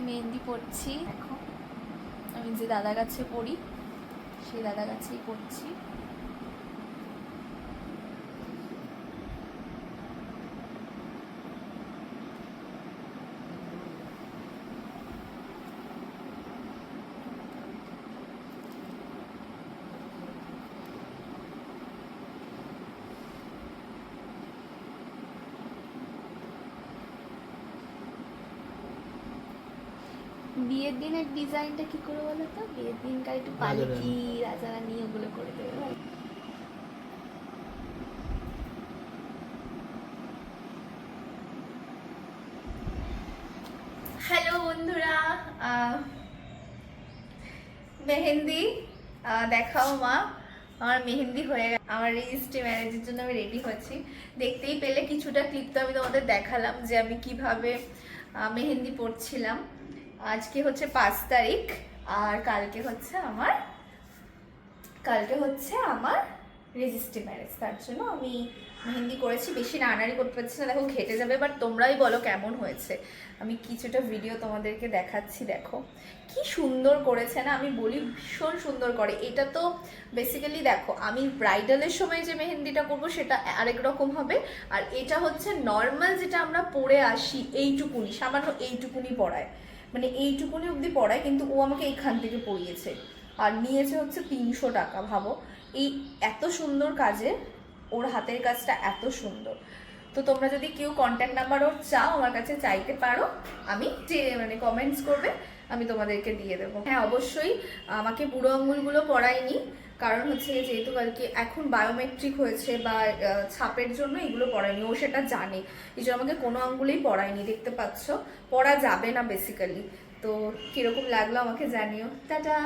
মেহেন্দি পড়ছি। এখন আমি যে দাদা কাছে পড়ি সেই দাদা কাছেই পড়ছি। বিয়ের দিনের ডিজাইনটা কি করে বলো তো? বিয়ের দিনকার একটু পালকি রাজারানি ওগুলো করে দেবে ভালো। হ্যালো বন্ধুরা, মেহেন্দি দেখাও মা। আমার মেহেন্দি হয়ে গেছে, আমার রেজিস্ট্রি ম্যারেজের জন্য আমি রেডি হচ্ছি। দেখতেই পেলে কিছুটা ক্লিপ তো আমি তোমাদের দেখালাম যে আমি কিভাবে মেহেন্দি পড়ছিলাম। আজকে হচ্ছে 5 তারিখ আর কালকে হচ্ছে আমার রেজিস্ট্রি ম্যারেজ। তার জন্য আমি মেহেন্দি করেছি, বেশি নাড়ানাড়ি করতে পারছি না, দেখো ঘেটে যাবে। বাট তোমরাই বলো কেমন হয়েছে। আমি কিছুটা ভিডিও তোমাদেরকে দেখাচ্ছি, দেখো কি সুন্দর করেছে না। আমি বলি ভীষণ সুন্দর করে। এটা তো বেসিক্যালি দেখো, আমি ব্রাইডালের সময় যে মেহেন্দিটা করবো সেটা আরেক রকম হবে, আর এটা হচ্ছে নর্মাল যেটা আমরা পরে আসি এইটুকুনি, সামান্য এইটুকুনি পরায়, মানে এইটুকুনি অবধি পড়ায়, কিন্তু ও আমাকে এইখান থেকে পড়িয়েছে আর নিয়েছে হচ্ছে 300 টাকা। ভাবো এই এত সুন্দর কাজে, ওর হাতের কাজটা এত সুন্দর। তো তোমরা যদি কেউ কন্ট্যাক্ট নাম্বার ওর চাও আমার কাছে চাইতে পারো, আমি যে মানে কমেন্টস করবে আমি তোমাদেরকে দিয়ে দেবো। হ্যাঁ অবশ্যই আমাকে বুড়ো আঙুলগুলো পড়ায়নি, কারণ হচ্ছে যেহেতু কালকে এখন বায়োমেট্রিক হয়েছে বা ছাপের জন্য এগুলো পড়ায়নি, ও সেটা জানে। এই জন্য আমাকে কোনো আঙুলেই পড়ায়নি, দেখতে পাচ্ছ পড়া যাবে না বেসিক্যালি। তো কিরকম লাগলো আমাকে জানিও। টাটা।